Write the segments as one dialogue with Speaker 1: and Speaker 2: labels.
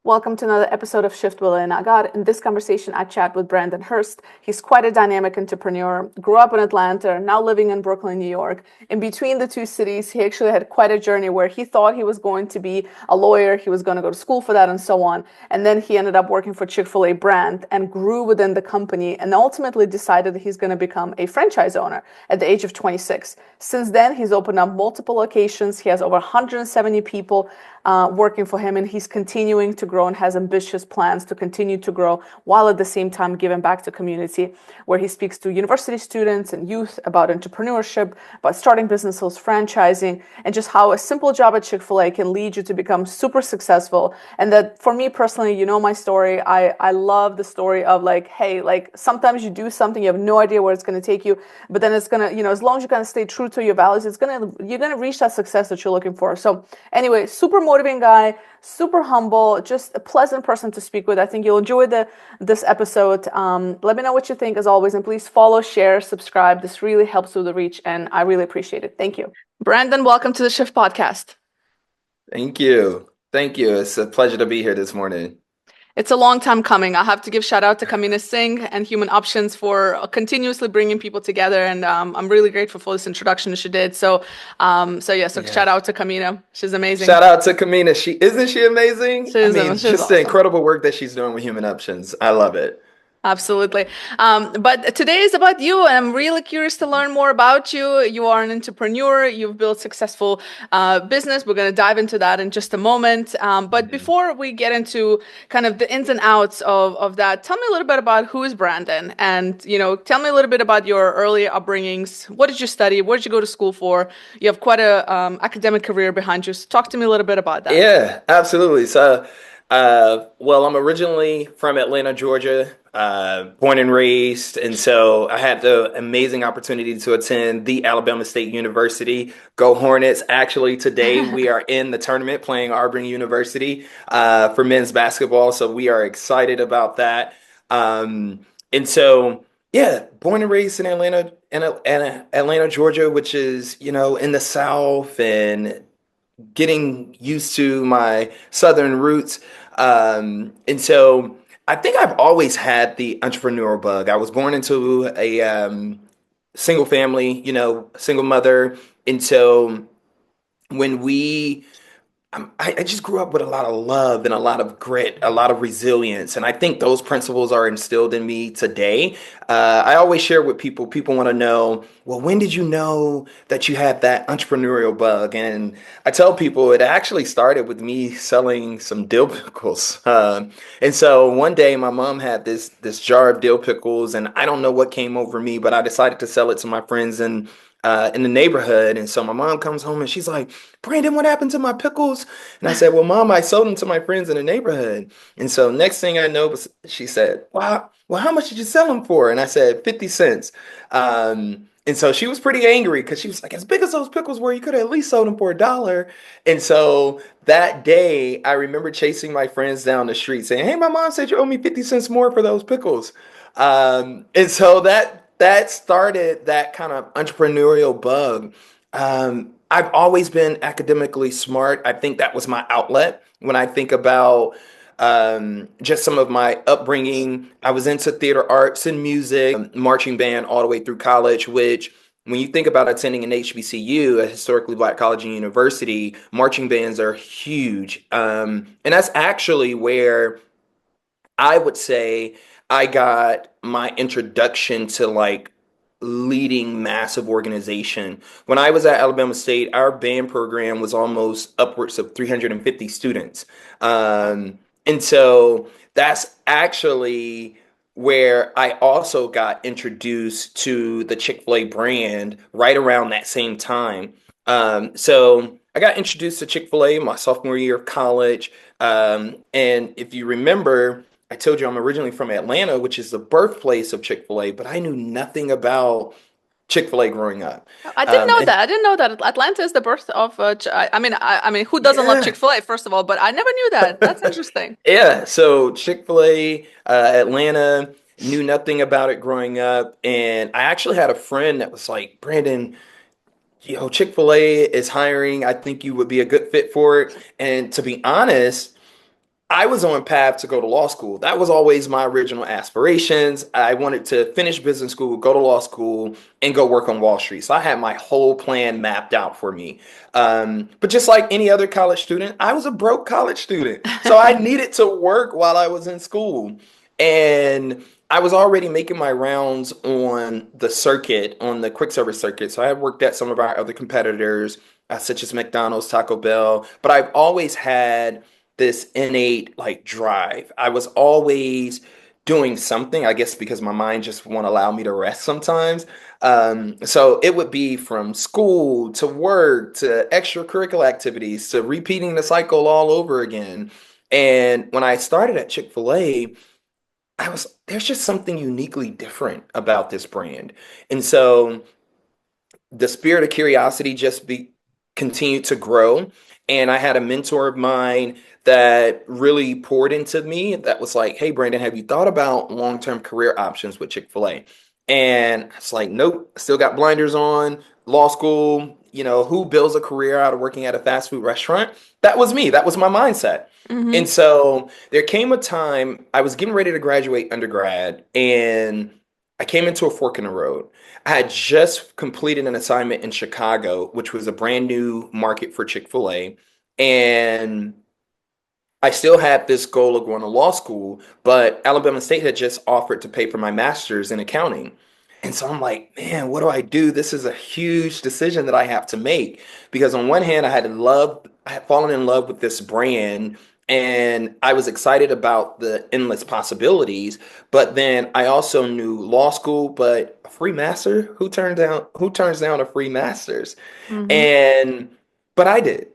Speaker 1: Welcome to another episode of Shift with Elena. In this conversation, I chat with Brandon Hurst. He's quite a dynamic entrepreneur, grew up in Atlanta, now living in Brooklyn, New York. In between the two cities, he actually had quite a journey where he thought he was going to be a lawyer, he was going to go to school for that and so on. And then he ended up working for Chick-fil-A brand and grew within the company and ultimately decided that he's going to become a franchise owner at the age of 26. Since then, he's opened up multiple locations. He has over 170 people working for him, and he's continuing to grow and has ambitious plans to continue to grow while at the same time giving back to community, where he speaks to university students and youth about entrepreneurship, about starting businesses, franchising, and just how a simple job at Chick-fil-A can lead you to become super successful. And that for me personally, you know my story. I love the story of like, hey, like sometimes you do something, you have no idea where it's going to take you, but then it's going to, as long as you kind of stay true to your values, you're going to reach that success that you're looking for. So anyway, super motivating guy, super humble, just a pleasant person to speak with. I think you'll enjoy this episode. Let me know what you think as always, and please follow, share, subscribe. This really helps with the reach, and I really appreciate it. Thank you. Brandon, welcome to the Shift Podcast.
Speaker 2: Thank you. Thank you. It's a pleasure to be here this morning.
Speaker 1: It's a long time coming. I have to give shout out to Kamina Singh and Human Options for continuously bringing people together. And I'm really grateful for this introduction that she did. So shout out to Kamina. She's amazing.
Speaker 2: Shout out to Kamina. Isn't she amazing?
Speaker 1: She's
Speaker 2: just
Speaker 1: awesome.
Speaker 2: The incredible work that she's doing with Human Options. I love it.
Speaker 1: Absolutely. But today is about you, and I'm really curious to learn more about you. You are an entrepreneur. You've built successful business. We're going to dive into that in just a moment. But before we get into kind of the ins and outs of that, tell me a little bit about who is Brandon, and tell me a little bit about your early upbringings. What did you study? Where did you go to school for? You have quite a academic career behind you. So talk to me a little bit about that.
Speaker 2: Yeah, absolutely. So, I'm originally from Atlanta, Georgia. Born and raised, and so I had the amazing opportunity to attend the Alabama State University. Go Hornets! Actually, today we are in the tournament playing Auburn University for men's basketball, so we are excited about that. Born and raised in Atlanta, Georgia, which is in the South, and getting used to my Southern roots, and so. I think I've always had the entrepreneurial bug. I was born into a single family, single mother. And so when I just grew up with a lot of love and a lot of grit, a lot of resilience. And I think those principles are instilled in me today. I always share with people, want to know, well, when did you know that you had that entrepreneurial bug? And I tell people it actually started with me selling some dill pickles. And so one day my mom had this jar of dill pickles, and I don't know what came over me, but I decided to sell it to my friends in the neighborhood. And so my mom comes home and she's like, Brandon, what happened to my pickles? And I said, well, Mom, I sold them to my friends in the neighborhood. And so next thing I know, she said, wow, well, how much did you sell them for? And I said, 50 cents. And so she was pretty angry because she was like, as big as those pickles were, you could have at least sold them for $1. And so that day, I remember chasing my friends down the street saying, hey, my mom said you owe me 50 cents more for those pickles. And so that started that kind of entrepreneurial bug. I've always been academically smart. I think that was my outlet. When I think about just some of my upbringing, I was into theater arts and music, marching band all the way through college, which when you think about attending an HBCU, a historically Black college and university, marching bands are huge. And that's actually where I would say I got my introduction to like leading massive organization. When I was at Alabama State, our band program was almost upwards of 350 students. And so that's actually where I also got introduced to the Chick-fil-A brand right around that same time. So I got introduced to Chick-fil-A my sophomore year of college. And if you remember, I told you I'm originally from Atlanta, which is the birthplace of Chick-fil-A, but I knew nothing about Chick-fil-A growing up.
Speaker 1: I didn't know that. I didn't know that Atlanta is the birth of. I mean, who doesn't love Chick-fil-A, first of all? But I never knew that. That's interesting.
Speaker 2: Yeah. So Chick-fil-A, Atlanta, knew nothing about it growing up, and I actually had a friend that was like, Brandon, Chick-fil-A is hiring. I think you would be a good fit for it. And to be honest, I was on path to go to law school. That was always my original aspirations. I wanted to finish business school, go to law school, and go work on Wall Street. So I had my whole plan mapped out for me. But just like any other college student, I was a broke college student. So I needed to work while I was in school. And I was already making my rounds on the circuit, on the quick service circuit. So I had worked at some of our other competitors, such as McDonald's, Taco Bell. But I've always had this innate like drive. I was always doing something, I guess because my mind just won't allow me to rest sometimes. So it would be from school to work to extracurricular activities to repeating the cycle all over again. And when I started at Chick-fil-A, there's just something uniquely different about this brand. And so the spirit of curiosity just be continued to grow. And I had a mentor of mine that really poured into me that was like, hey, Brandon, have you thought about long-term career options with Chick-fil-A? And it's like, nope, still got blinders on, law school, who builds a career out of working at a fast food restaurant? That was me. That was my mindset.
Speaker 1: Hmm.
Speaker 2: And so there came a time I was getting ready to graduate undergrad and I came into a fork in the road. I had just completed an assignment in Chicago, which was a brand new market for Chick-fil-A. And I still had this goal of going to law school, but Alabama State had just offered to pay for my master's in accounting. And so I'm like, man, what do I do? This is a huge decision that I have to make because on one hand, I had fallen in love with this brand and I was excited about the endless possibilities, but then I also knew law school, but a free master, who turns down a free master's?
Speaker 1: Hmm.
Speaker 2: And but I did.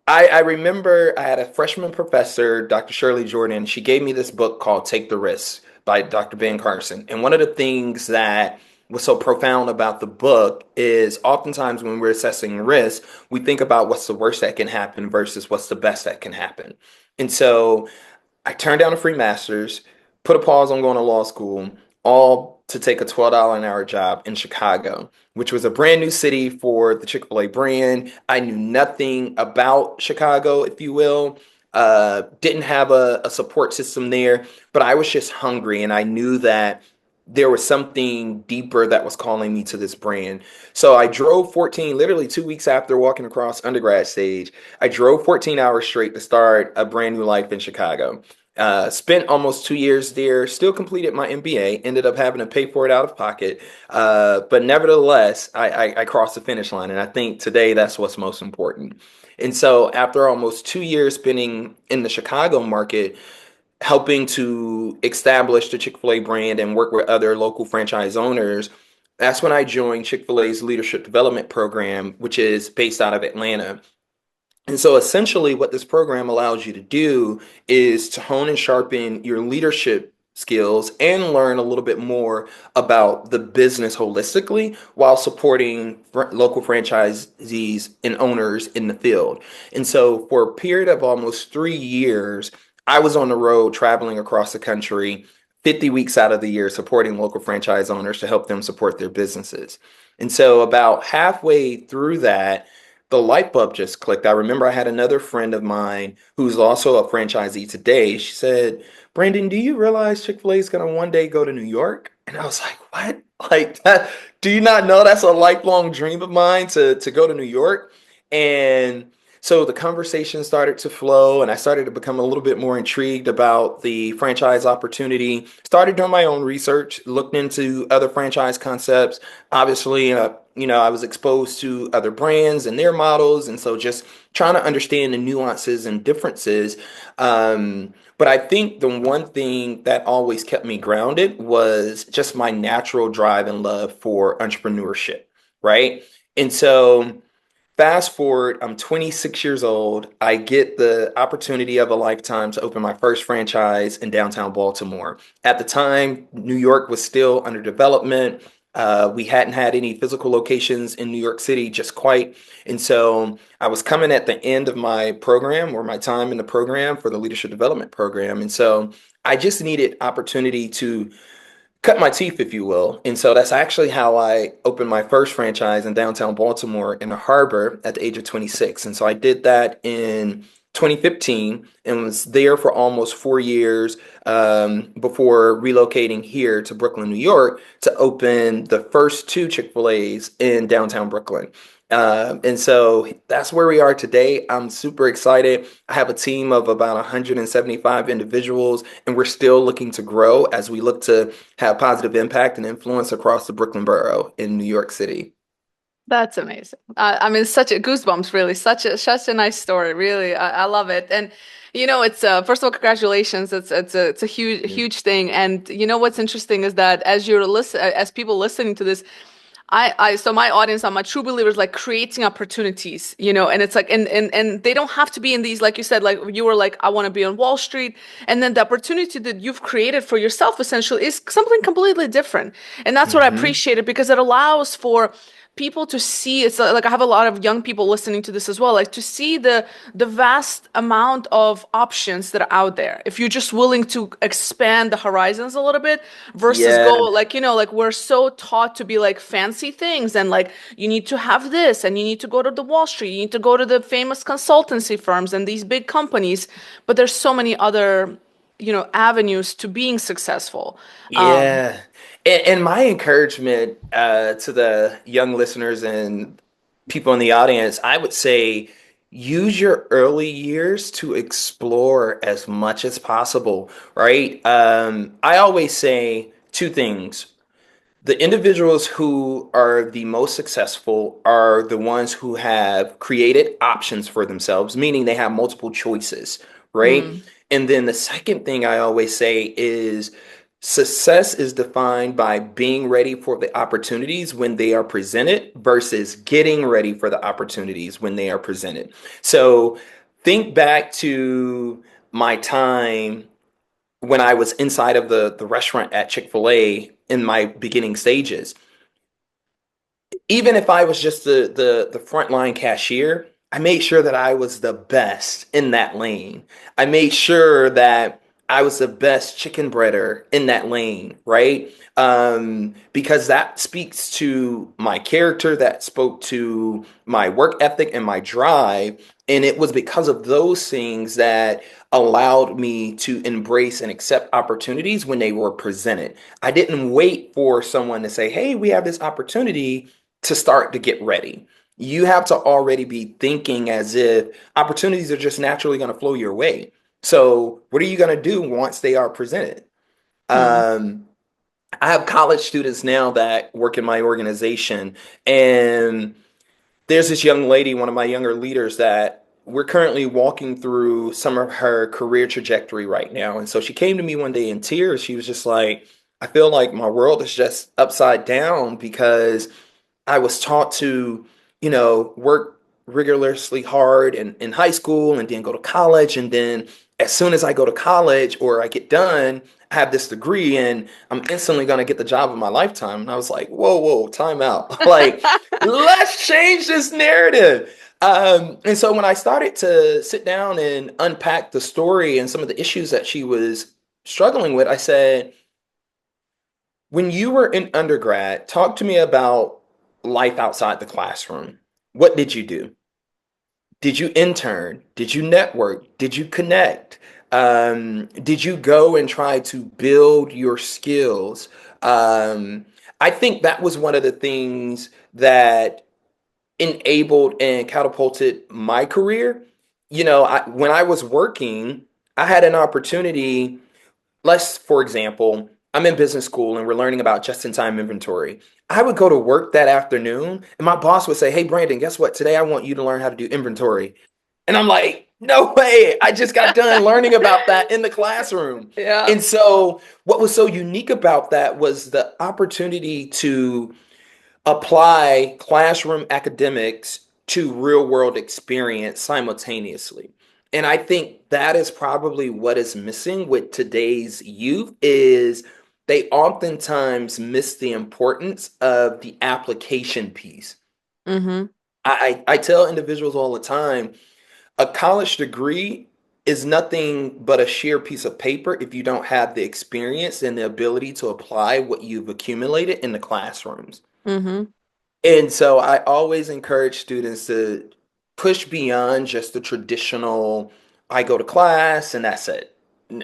Speaker 2: I remember I had a freshman professor, Dr. Shirley Jordan. She gave me this book called Take the Risk by Dr. Ben Carson. And one of the things that was so profound about the book is oftentimes when we're assessing risk, we think about what's the worst that can happen versus what's the best that can happen. And so I turned down a free master's, put a pause on going to law school, all to take a $12 an hour job in Chicago, which was a brand new city for the Chick-fil-A brand. I knew nothing about Chicago, if you will. Didn't have a support system there, but I was just hungry and I knew that there was something deeper that was calling me to this brand. So I drove 14, literally 2 weeks after walking across undergrad stage. I drove 14 hours straight to start a brand new life in Chicago. Spent almost 2 years there, still completed my MBA, ended up having to pay for it out of pocket. But nevertheless, I crossed the finish line. And I think today that's what's most important. And so after almost 2 years spending in the Chicago market, helping to establish the Chick-fil-A brand and work with other local franchise owners, that's when I joined Chick-fil-A's leadership development program, which is based out of Atlanta. And so essentially, what this program allows you to do is to hone and sharpen your leadership skills and learn a little bit more about the business holistically while supporting local franchisees and owners in the field. And so, for a period of almost 3 years, I was on the road traveling across the country 50 weeks out of the year supporting local franchise owners to help them support their businesses. And so, about halfway through that, the light bulb just clicked. I remember I had another friend of mine who's also a franchisee today. She said, Brandon, do you realize Chick-fil-A is going to one day go to New York? And I was like, what? Like that, do you not know that's a lifelong dream of mine to go to New York? And so the conversation started to flow and I started to become a little bit more intrigued about the franchise opportunity. Started doing my own research, looked into other franchise concepts. Obviously, I was exposed to other brands and their models. And so just trying to understand the nuances and differences. But I think the one thing that always kept me grounded was just my natural drive and love for entrepreneurship, right? And so fast forward, I'm 26 years old. I get the opportunity of a lifetime to open my first franchise in downtown Baltimore. At the time, New York was still under development. We hadn't had any physical locations in New York City just quite. And so I was coming at the end of my program or my time in the program for the leadership development program. And so I just needed opportunity to cut my teeth, if you will. And so that's actually how I opened my first franchise in downtown Baltimore in the harbor at the age of 26. And so I did that in 2015 and was there for almost 4 years before relocating here to Brooklyn, New York, to open the first two Chick-fil-A's in downtown Brooklyn. And so that's where we are today. I'm super excited. I have a team of about 175 individuals, and we're still looking to grow as we look to have positive impact and influence across the Brooklyn borough in New York City.
Speaker 1: That's amazing. I mean, such a goosebumps, really. Such a nice story, really. I love it. And it's first of all, congratulations. It's a huge thing. And what's interesting is that as people listening to this, so my audience, I'm a true believer, is like creating opportunities, and it's like, and they don't have to be in these, like you said, like you were like, I want to be on Wall Street. And then the opportunity that you've created for yourself essentially is something completely different. And that's what I
Speaker 2: Hmm.
Speaker 1: appreciate it, because it allows for people to see. It's like I have a lot of young people listening to this as well, like to see the vast amount of options that are out there if you're just willing to expand the horizons a little bit, versus go,
Speaker 2: Yeah.
Speaker 1: like like we're so taught to be like fancy things, and like you need to have this, and you need to go to the Wall Street, you need to go to the famous consultancy firms and these big companies, but there's so many other avenues to being successful. um
Speaker 2: Yeah. And my encouragement to the young listeners and people in the audience, I would say use your early years to explore as much as possible, right? I always say two things. The individuals who are the most successful are the ones who have created options for themselves, meaning they have multiple choices, right?
Speaker 1: mm,
Speaker 2: And then the second thing I always say is success is defined by being ready for the opportunities when they are presented versus getting ready for the opportunities when they are presented. So think back to my time when I was inside of the restaurant at Chick-fil-A in my beginning stages. Even if I was just the frontline cashier, I made sure that I was the best in that lane. I made sure that I was the best chicken breader in that lane, right? Because that speaks to my character, that spoke to my work ethic and my drive. And it was because of those things that allowed me to embrace and accept opportunities when they were presented. I didn't wait for someone to say, hey, we have this opportunity to start to get ready. You have to already be thinking as if opportunities are just naturally going to flow your way. So, what are you going to do once they are presented?
Speaker 1: mm.
Speaker 2: Um, I have college students now that work in my organization, and there's this young lady, one of my younger leaders, that we're currently walking through some of her career trajectory right now. And so she came to me one day in tears. She was just like, I feel like my world is just upside down because I was taught to, work rigorously hard in high school and then go to college. And then as soon as I go to college or I get done, I have this degree and I'm instantly going to get the job of my lifetime. And I was like, whoa, whoa, time out. Like, let's change this narrative. And so when I started to sit down and unpack the story and some of the issues that she was struggling with, I said, when you were in undergrad, talk to me about life outside the classroom. What did you do? Did you intern? Did you network? Did you connect? Did you go and try to build your skills? Um, I think that was one of the things that enabled and catapulted my career. When I was working, I had an opportunity. Let's, for example, I'm in business school and we're learning about just-in-time inventory. I would go to work that afternoon and my boss would say, hey, Brandon, guess what? Today I want you to learn how to do inventory. And I'm like, no way. I just got done learning about that in the classroom.
Speaker 1: Yeah.
Speaker 2: And so, what was so unique about that was the opportunity to apply classroom academics to real world experience simultaneously. And I think that is probably what is missing with today's youth is they oftentimes miss the importance of the application piece.
Speaker 1: Mm-hmm.
Speaker 2: I tell individuals all the time, a college degree is nothing but a sheer piece of paper if you don't have the experience and the ability to apply what you've accumulated in the classrooms.
Speaker 1: Mm-hmm.
Speaker 2: And so I always encourage students to push beyond just the traditional I go to class and that's it.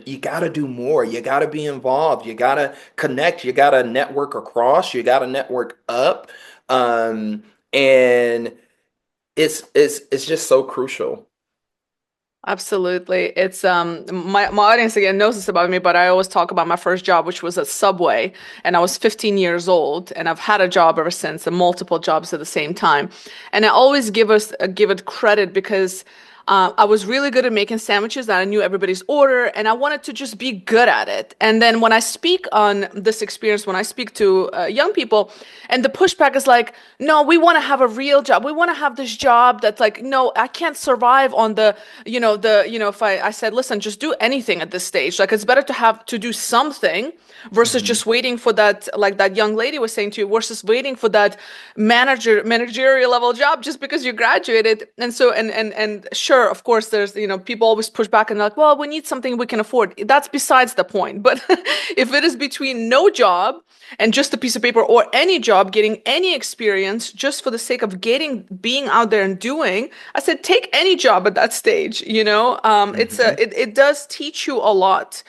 Speaker 2: You got to do more. You got to be involved. You got to connect. You got to network across. You got to network up. And it's just so crucial.
Speaker 1: Absolutely. It's my audience again knows this about me, but I always talk about my first job, which was at Subway, and I was 15 years old, and I've had a job ever since, and multiple jobs at the same time. And I always give it credit because I was really good at making sandwiches that I knew everybody's order, and I wanted to just be good at it. And then when I speak on this experience, when I speak to young people, and the pushback is like, no, we want to have a real job. We want to have this job that's like, no, I can't survive on if I said, listen, just do anything at this stage. Like it's better to have to do something versus
Speaker 2: Mhm.
Speaker 1: just waiting for that, like that young lady was saying to you, versus waiting for that managerial level job just because you graduated. And so, and sure, of course, there's, people always push back and they're like, well, we need something we can afford. That's besides the point. But if it is between no job and just a piece of paper or any job, getting any experience just for the sake of being out there and doing, I said, take any job at that stage,
Speaker 2: Mhm.
Speaker 1: it does teach you a lot.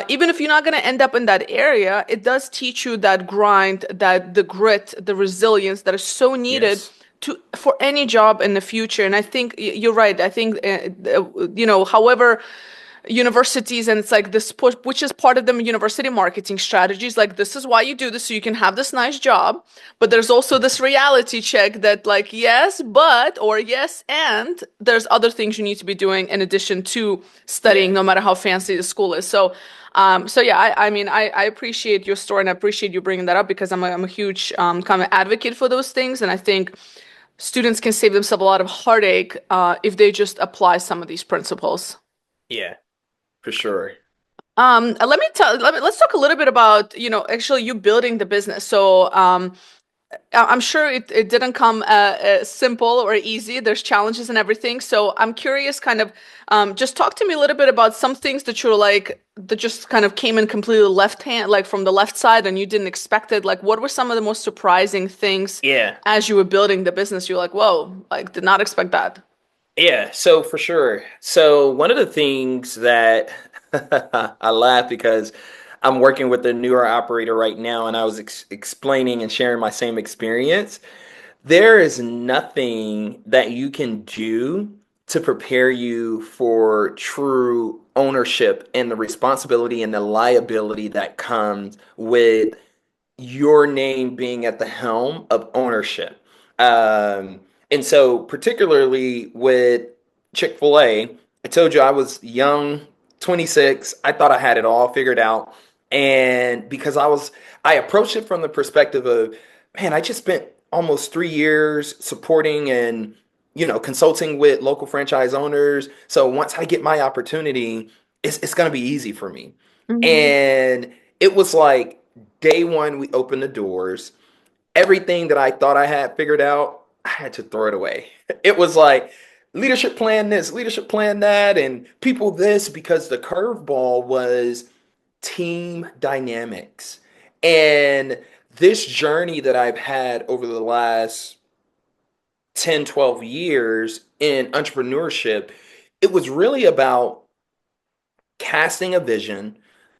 Speaker 1: Even if you're not going to end up in that area, it does teach you that grind, that the grit, the resilience that is so needed
Speaker 2: Yes.
Speaker 1: for any job in the future. And I think you're right. I think however universities and it's like this push, which is part of the university marketing strategies, like this is why you do this so you can have this nice job, but there's also this reality check that like yes but or yes and there's other things you need to be doing in addition to studying,
Speaker 2: Yeah.
Speaker 1: no matter how fancy the school is. So yeah, I mean I appreciate your story and I appreciate you bringing that up because I'm a huge kind of advocate for those things, and I think students can save themselves a lot of heartache if they just apply some of these principles.
Speaker 2: Yeah, for sure.
Speaker 1: Let's talk a little bit about, actually you building the business. So, I'm sure it didn't come simple or easy. There's challenges and everything. So I'm curious, kind of, just talk to me a little bit about some things that you're like, that just kind of came in completely left hand, like from the left side and you didn't expect it. Like, what were some of the most surprising things
Speaker 2: Yeah.
Speaker 1: as you were building the business? You're like, whoa, like, did not expect that.
Speaker 2: Yeah, so for sure. So one of the things that I laugh because I'm working with a newer operator right now, and I was explaining and sharing my same experience. There is nothing that you can do to prepare you for true ownership and the responsibility and the liability that comes with your name being at the helm of ownership. And so, particularly with Chick-fil-A, I told you I was young, 26. I thought I had it all figured out. And because I approached it from the perspective of, man, I just spent almost 3 years supporting and, consulting with local franchise owners. So once I get my opportunity, it's going to be easy for me.
Speaker 1: Hmm.
Speaker 2: And it was like day one, we opened the doors. Everything that I thought I had figured out, I had to throw it away. It was like leadership plan this, leadership plan that, and people this, because the curveball was team dynamics. And this journey that I've had over the last 10, 12 years in entrepreneurship, it was really about casting a vision,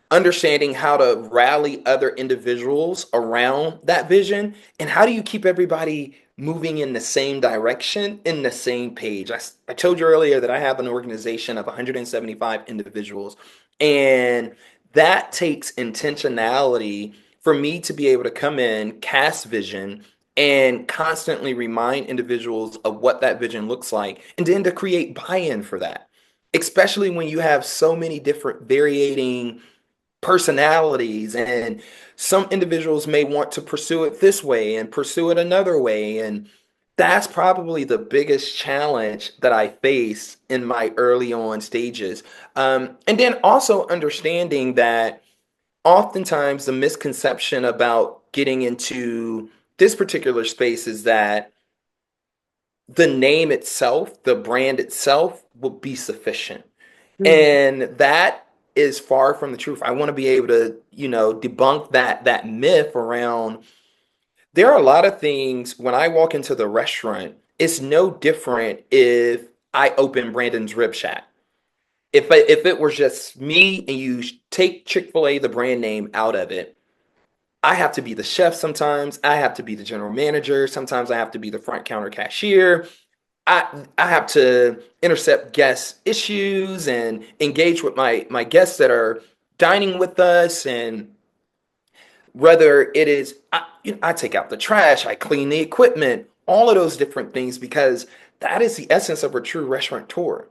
Speaker 2: understanding how to rally other individuals around that vision, and how do you keep everybody moving in the same direction, in the same page. I told you earlier that I have an organization of 175 individuals, and that takes intentionality for me to be able to come in, cast vision, and constantly remind individuals of what that vision looks like, and then to create buy-in for that, especially when you have so many different varying personalities, and some individuals may want to pursue it this way and pursue it another way. And that's probably the biggest challenge that I face in my early on stages. And then also understanding that oftentimes the misconception about getting into this particular space is that the name itself, the brand itself, will be sufficient. And that is far from the truth. I want to be able to, debunk that myth around. There are a lot of things when I walk into the restaurant, it's no different if I open Brandon's Rib Shack. if it was just me and you take Chick-fil-A, the brand name, out of it, I have to be the chef sometimes. I have to be the general manager. Sometimes I have to be the front counter cashier. I have to intercept guest issues and engage with my guests that are dining with us, and whether it is I take out the trash, I clean the equipment, all of those different things, because that is the essence of a true restaurateur.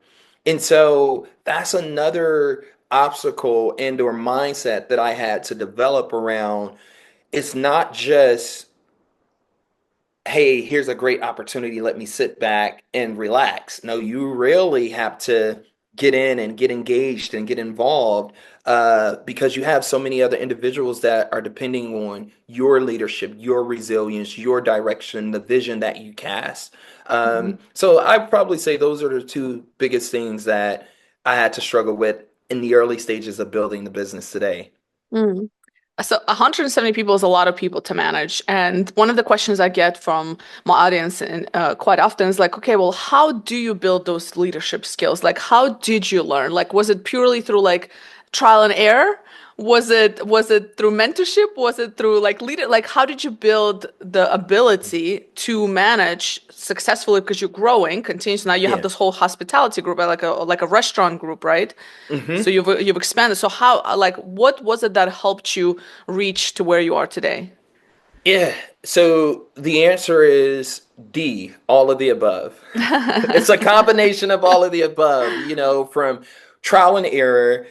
Speaker 2: And so that's another obstacle and or mindset that I had to develop around. It's not just, hey, here's a great opportunity, let me sit back and relax. No, you really have to get in and get engaged and get involved, because you have so many other individuals that are depending on your leadership, your resilience, your direction, the vision that you cast. So I'd probably say those are the two biggest things that I had to struggle with in the early stages of building the business today.
Speaker 1: Mm. So 170 people is a lot of people to manage. And one of the questions I get from my audience and quite often is like, okay, well, how do you build those leadership skills? Like, how did you learn? Like, was it purely through like trial and error? Was it through mentorship? Was it through like leader? Like, how did you build the ability to manage successfully because you're growing continuously? Now you have
Speaker 2: Yeah.
Speaker 1: this whole hospitality group, like a restaurant group, right? So
Speaker 2: hmm
Speaker 1: you've expanded. So how like what was it that helped you reach to where you are today?
Speaker 2: Yeah. So the answer is D, all of the above. It's a combination of all of the above, from trial and error,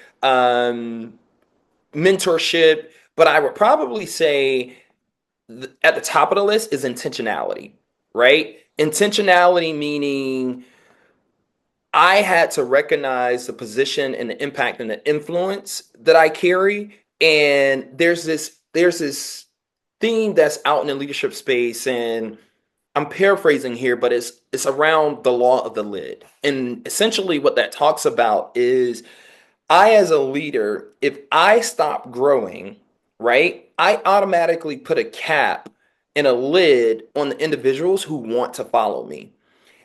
Speaker 2: mentorship, but I would probably say at the top of the list is intentionality, right? Intentionality meaning I had to recognize the position and the impact and the influence that I carry. And there's this theme that's out in the leadership space, and I'm paraphrasing here, but it's around the law of the lid. And essentially what that talks about is I, as a leader, if I stop growing, right, I automatically put a cap and a lid on the individuals who want to follow me.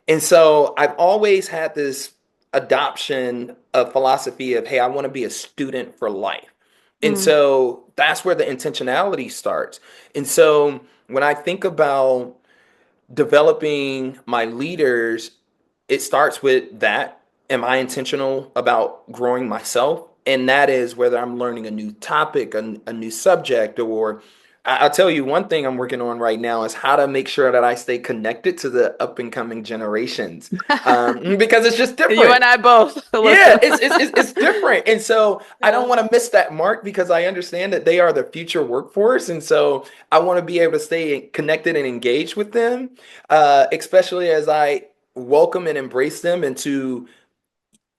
Speaker 2: And so I've always had this adoption of philosophy of, hey, I want to be a student for life. And
Speaker 1: Mm,
Speaker 2: so that's where the intentionality starts. And so when I think about developing my leaders, it starts with that. Am I intentional about growing myself? And that is whether I'm learning a new topic, a new subject, or I'll tell you one thing I'm working on right now is how to make sure that I stay connected to the up and coming generations, because it's just
Speaker 1: you
Speaker 2: different.
Speaker 1: and I both.
Speaker 2: Yeah,
Speaker 1: Listen.
Speaker 2: it's different. And so I
Speaker 1: Yeah.
Speaker 2: don't want to miss that mark because I understand that they are the future workforce. And so I want to be able to stay connected and engaged with them, especially as I welcome and embrace them into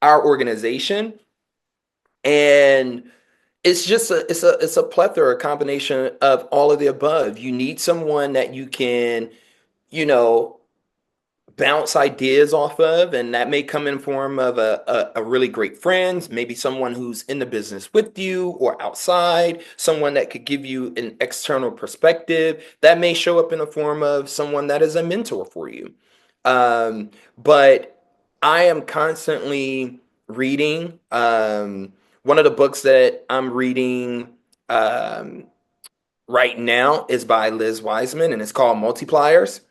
Speaker 2: our organization. And it's just a plethora, a combination of all of the above. You need someone that you can, you know, bounce ideas off of, and that may come in form of a really great friend, maybe someone who's in the business with you or outside, someone that could give you an external perspective. That may show up in the form of someone that is a mentor for you. But I am constantly reading. One of the books that I'm reading um, right now is by Liz Wiseman, and it's called Multipliers.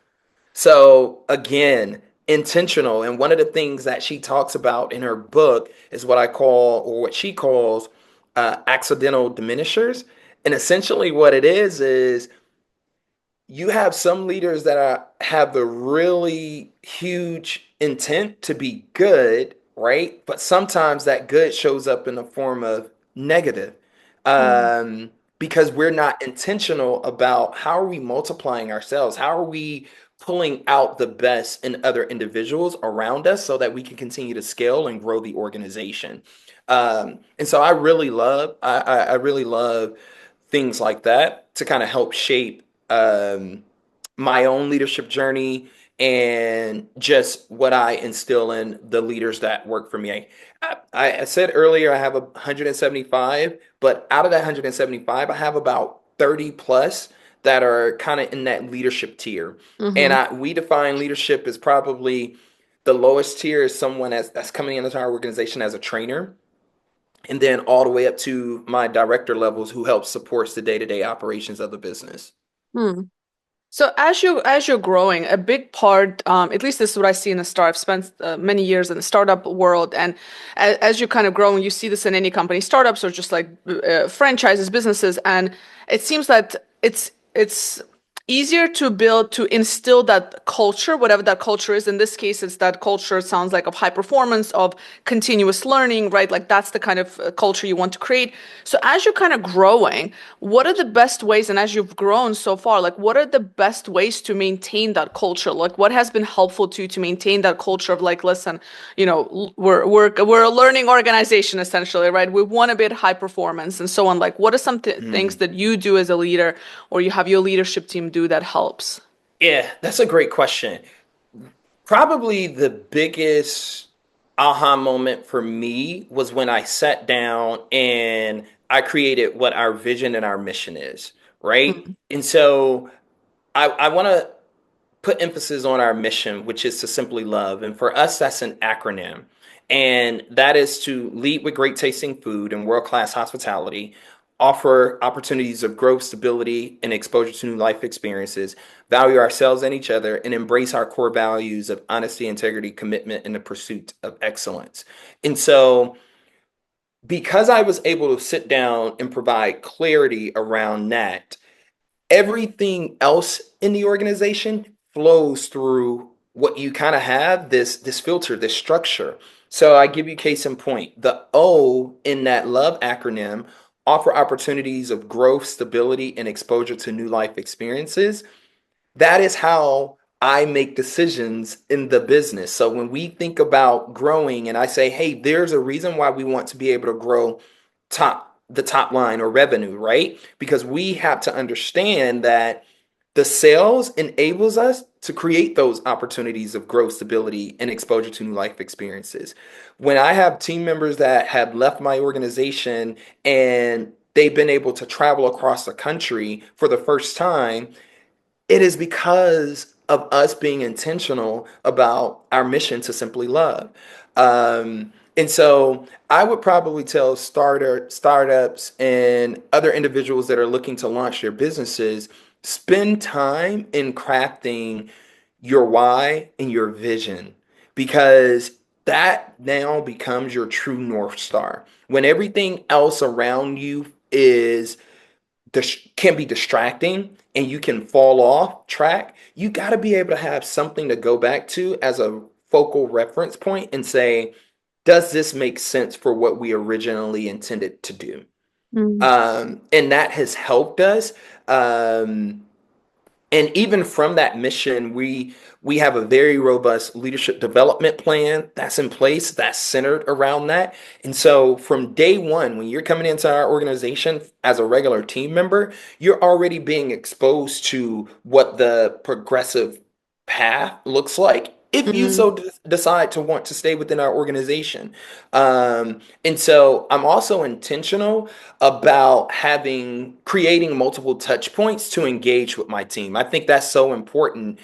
Speaker 2: So again, intentional. And one of the things that she talks about in her book is what I call, or what she calls, accidental diminishers. And essentially, what it is you have some leaders that have the really huge intent to be good, right? But sometimes that good shows up in the form of negative,
Speaker 1: Mm,
Speaker 2: um, because we're not intentional about how are we multiplying ourselves? How are we pulling out the best in other individuals around us so that we can continue to scale and grow the organization? And so I really love things like that to kind of help shape my own leadership journey and just what I instill in the leaders that work for me. I said earlier I have 175, but out of that 175, I have about 30 plus that are kind of in that leadership tier. And
Speaker 1: hmm
Speaker 2: we define leadership as probably the lowest tier is someone that's coming into our organization as a trainer, and then all the way up to my director levels who help supports the day-to-day operations of the business.
Speaker 1: Hmm. So as you're growing, a big part, at least this is what I see in the startup. I've spent many years in the startup world, and as you're kind of growing, you see this in any company, startups or just like franchises, businesses, and it seems that it's easier to build to instill that culture, whatever that culture is. In this case, it's that culture. It sounds like of high performance, of continuous learning, right? Like that's the kind of culture you want to create. So as you're kind of growing, what are the best ways, and as you've grown so far, like what are the best ways to maintain that culture? Like what has been helpful to you to maintain that culture of like, listen, we're a learning organization essentially, right? We want a bit high performance and so on. Like what are some things
Speaker 2: Hmm.
Speaker 1: that you do as a leader or you have your leadership team do that helps?
Speaker 2: Yeah, that's a great question. Probably the biggest aha moment for me was when I sat down and I created what our vision and our mission is, right?
Speaker 1: Mm,
Speaker 2: And so I want to put emphasis on our mission, which is to simply love. And for us, that's an acronym. And that is to lead with great tasting food and world class hospitality, offer opportunities of growth, stability, and exposure to new life experiences, value ourselves and each other, and embrace our core values of honesty, integrity, commitment, and the pursuit of excellence. And so, because I was able to sit down and provide clarity around that, everything else in the organization flows through what you kind of have this filter, this structure. So I give you case in point. The O in that love acronym, offer opportunities of growth, stability, and exposure to new life experiences. That is how I make decisions in the business. So when we think about growing and I say, hey, there's a reason why we want to be able to grow the top line or revenue, right? Because we have to understand that the sales enables us to create those opportunities of growth, stability, and exposure to new life experiences. When I have team members that have left my organization and they've been able to travel across the country for the first time, it is because of us being intentional about our mission to simply love. And so I would probably tell startups and other individuals that are looking to launch their businesses, spend time in crafting your why and your vision, because that now becomes your true North Star. When everything else around you is can be distracting and you can fall off track, you got to be able to have something to go back to as a focal reference point and say, does this make sense for what we originally intended to do?
Speaker 1: mm,
Speaker 2: And that has helped us. Um, and even from that mission, we have a very robust leadership development plan that's in place that's centered around that. And so from day one, when you're coming into our organization as a regular team member, you're already being exposed to what the progressive path looks like if you
Speaker 1: mm,
Speaker 2: so decide to want to stay within our organization. And so I'm also intentional about creating multiple touch points to engage with my team. I think that's so important,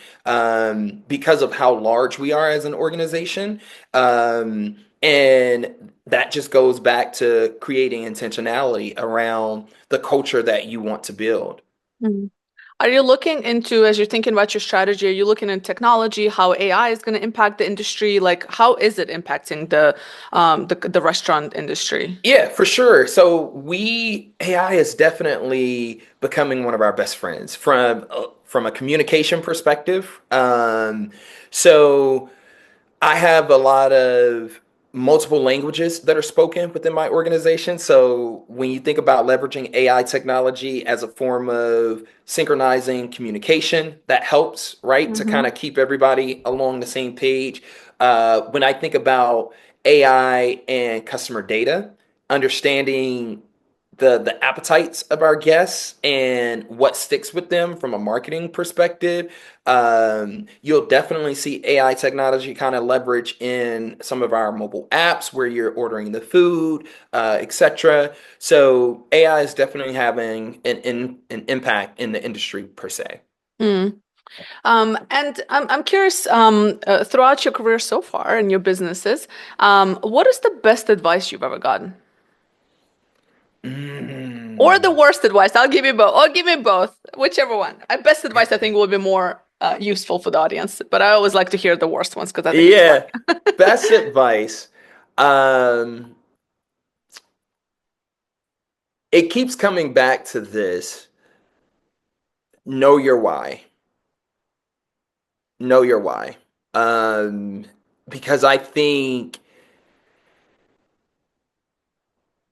Speaker 2: because of how large we are as an organization. And that just goes back to creating intentionality around the culture that you want to build.
Speaker 1: mm. Are you looking into, as you're thinking about your strategy, are you looking in technology, how AI is going to impact the industry? Like, how is it impacting the restaurant industry?
Speaker 2: Yeah, for sure. So AI is definitely becoming one of our best friends from a communication perspective. So I have a lot of multiple languages that are spoken within my organization. So when you think about leveraging AI technology as a form of synchronizing communication, that helps, right? To kind
Speaker 1: Mm-hmm.
Speaker 2: of keep everybody along the same page. When I think about AI and customer data, understanding the appetites of our guests and what sticks with them from a marketing perspective. You'll definitely see AI technology kind of leverage in some of our mobile apps where you're ordering the food, etc. So AI is definitely having an impact in the industry per se.
Speaker 1: Mm. And I'm curious, throughout your career so far and your businesses, what is the best advice you've ever gotten? Or the
Speaker 2: Mm.
Speaker 1: worst advice? I'll give you both. I'll give you both, whichever one. Best advice I think will be more useful for the audience, but I always like to hear the worst ones because I think it's
Speaker 2: Yeah.
Speaker 1: funny.
Speaker 2: Best advice. Um, it keeps coming back to this. Know your why. Know your why. Um, because I think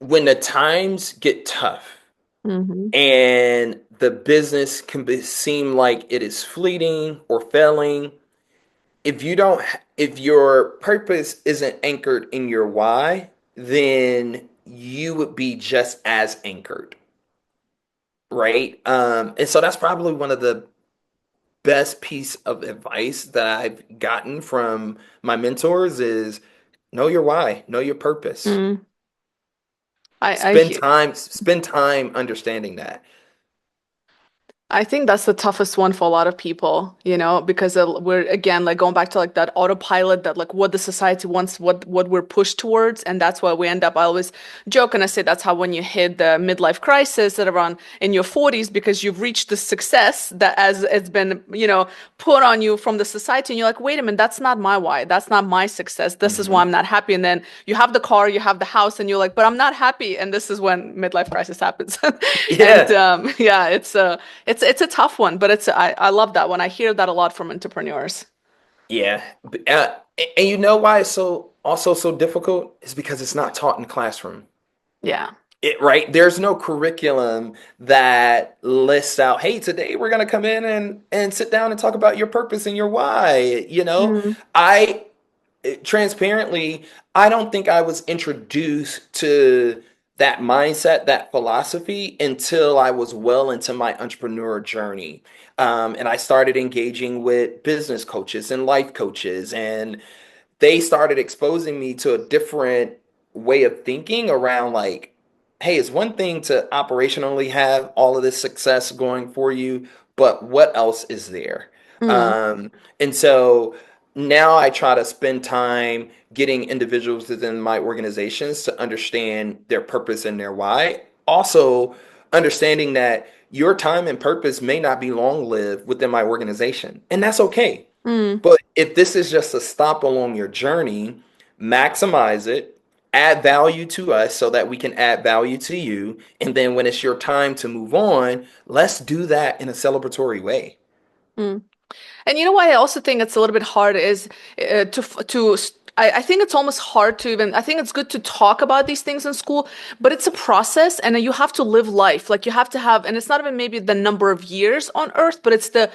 Speaker 2: when the times get tough
Speaker 1: Hmm.
Speaker 2: and the business seem like it is fleeting or failing, if you don't, if your purpose isn't anchored in your why, then you would be just as anchored, right? And so that's probably one of the best piece of advice that I've gotten from my mentors is know your why, know your purpose.
Speaker 1: Mm, I hear.
Speaker 2: Spend time understanding that.
Speaker 1: I think that's the toughest one for a lot of people, because we're again like going back to like that autopilot that like what the society wants, what we're pushed towards, and that's why we end up. I always joke and I say that's how when you hit the midlife crisis at around in your 40s because you've reached the success that as it's been, put on you from the society, and you're like, wait a minute, that's not my why, that's not my success. This is why
Speaker 2: Hmm.
Speaker 1: I'm not happy, and then you have the car, you have the house, and you're like, but I'm not happy, and this is when midlife crisis happens, and
Speaker 2: Yeah,
Speaker 1: yeah, it's a tough one, but I love that one. I hear that a lot from entrepreneurs.
Speaker 2: yeah. And you know why it's so difficult is because it's not taught in the classroom.
Speaker 1: Yeah.
Speaker 2: Right? There's no curriculum that lists out, hey, today we're gonna come in and sit down and talk about your purpose and your why.
Speaker 1: Mm,
Speaker 2: I transparently, I don't think I was introduced to that mindset, that philosophy until I was well into my entrepreneur journey. And I started engaging with business coaches and life coaches, and they started exposing me to a different way of thinking around like, hey, it's one thing to operationally have all of this success going for you, but what else is there?
Speaker 1: mm,
Speaker 2: Um, and so now I try to spend time getting individuals within my organizations to understand their purpose and their why. Also, understanding that your time and purpose may not be long lived within my organization, and that's okay.
Speaker 1: mm,
Speaker 2: But if this is just a stop along your journey, maximize it, add value to us so that we can add value to you. And then when it's your time to move on, let's do that in a celebratory way.
Speaker 1: mm. And you know why I also think it's a little bit hard is I think it's almost hard to even I think it's good to talk about these things in school, but it's a process and you have to live life. Like you have to have, and it's not even maybe the number of years on earth, but it's the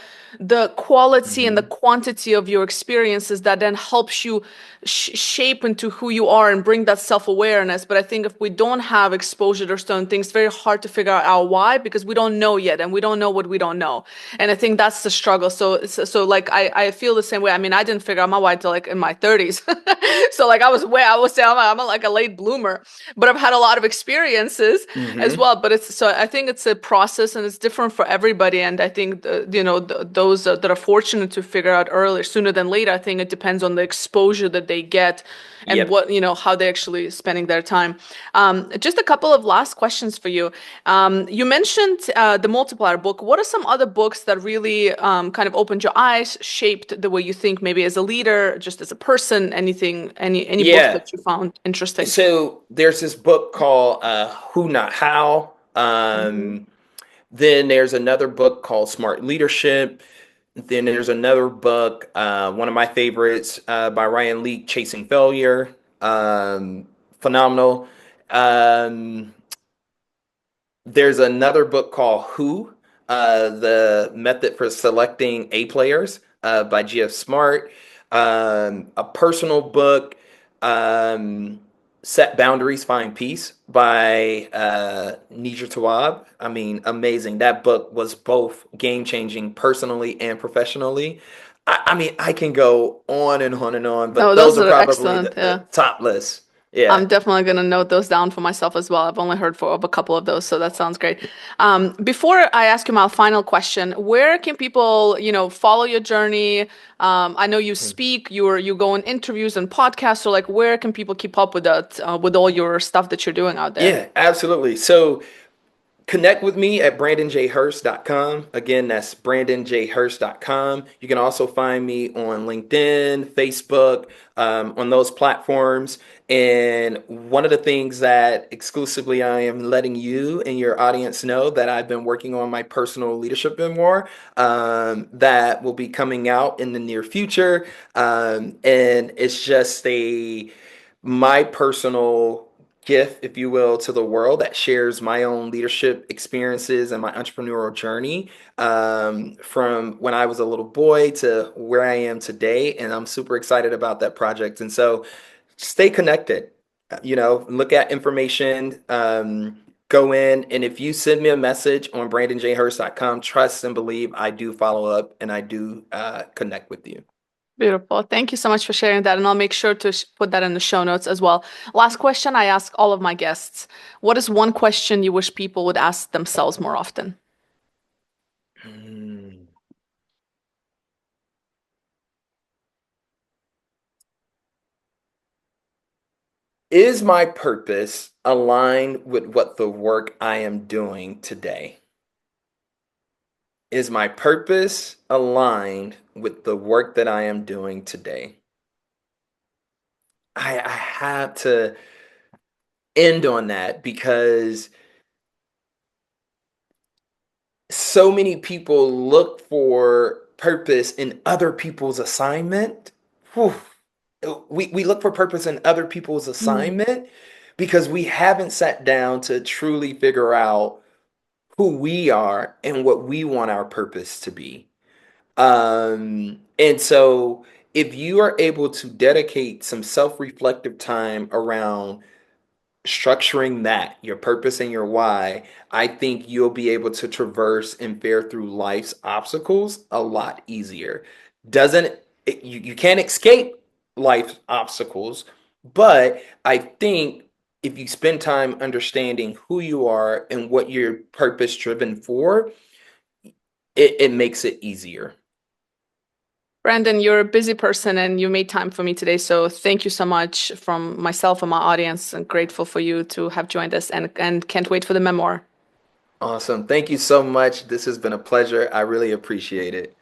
Speaker 1: quality and the
Speaker 2: Hmm.
Speaker 1: quantity of your experiences that then helps you shape into who you are and bring that self-awareness. But I think if we don't have exposure to certain things, it's very hard to figure out our why because we don't know yet and we don't know what we don't know. And I think that's the struggle. So like I feel the same way. I mean, I didn't figure out my why till like in my 30s. So like I would say like a late bloomer, but I've had a lot of experiences as
Speaker 2: Hmm.
Speaker 1: well. But I think it's a process and it's different for everybody. And I think those that are fortunate to figure out earlier, sooner than later, I think it depends on the exposure that they get and
Speaker 2: Yep.
Speaker 1: how they're actually spending their time. Just a couple of last questions for you. You mentioned the Multiplier book. What are some other books that really kind of opened your eyes, shaped the way you think, maybe as a leader, just as a person? Anything, any books
Speaker 2: Yeah.
Speaker 1: that you found interesting?
Speaker 2: So there's this book called Who Not How.
Speaker 1: Hmm.
Speaker 2: Then there's another book called Smart Leadership. Then there's another book, one of my favorites, by Ryan Leake, Chasing Failure. Phenomenal. Um, there's another book called Who, the Method for Selecting A Players, by G.F. Smart. A personal book, um, Set Boundaries, Find Peace, by Nidra Tawwab. I mean, amazing. That book was both game changing personally and professionally. I mean, I can go on and on and on, but
Speaker 1: Oh,
Speaker 2: those
Speaker 1: those
Speaker 2: are
Speaker 1: are
Speaker 2: probably
Speaker 1: excellent.
Speaker 2: the
Speaker 1: Yeah.
Speaker 2: top list. Yeah.
Speaker 1: I'm definitely going to note those down for myself as well. I've only heard of a couple of those, so that sounds great. Before I ask you my final question, where can people, follow your journey? I know you speak, you go on interviews and podcasts, so like where can people keep up with that, with all your stuff that you're doing out there?
Speaker 2: Yeah, absolutely. So connect with me at brandonjhurst.com. Again, that's brandonjhurst.com. You can also find me on LinkedIn, Facebook, on those platforms. And one of the things that exclusively I am letting you and your audience know that I've been working on my personal leadership memoir that will be coming out in the near future. And it's just my personal gift, if you will, to the world that shares my own leadership experiences and my entrepreneurial journey from when I was a little boy to where I am today. And I'm super excited about that project. And so stay connected, look at information, go in. And if you send me a message on brandonjhurst.com, trust and believe I do follow up and I do connect with you.
Speaker 1: Beautiful. Thank you so much for sharing that. And I'll make sure to put that in the show notes as well. Last question I ask all of my guests. What is one question you wish people would ask themselves more often?
Speaker 2: Hmm. Is my purpose aligned with what the work I am doing today? Is my purpose aligned with the work that I am doing today? I have to end on that because so many people look for purpose in other people's assignment. Whew. We look for purpose in other people's
Speaker 1: Mm.
Speaker 2: assignment because we haven't sat down to truly figure out who we are and what we want our purpose to be. And so if you are able to dedicate some self-reflective time around structuring that, your purpose and your why, I think you'll be able to traverse and fare through life's obstacles a lot easier. Doesn't you can't escape life's obstacles, but I think if you spend time understanding who you are and what you're purpose driven for, it makes it easier.
Speaker 1: Brandon, you're a busy person and you made time for me today. So thank you so much from myself and my audience. I'm grateful for you to have joined us and can't wait for the memoir.
Speaker 2: Awesome. Thank you so much. This has been a pleasure. I really appreciate it.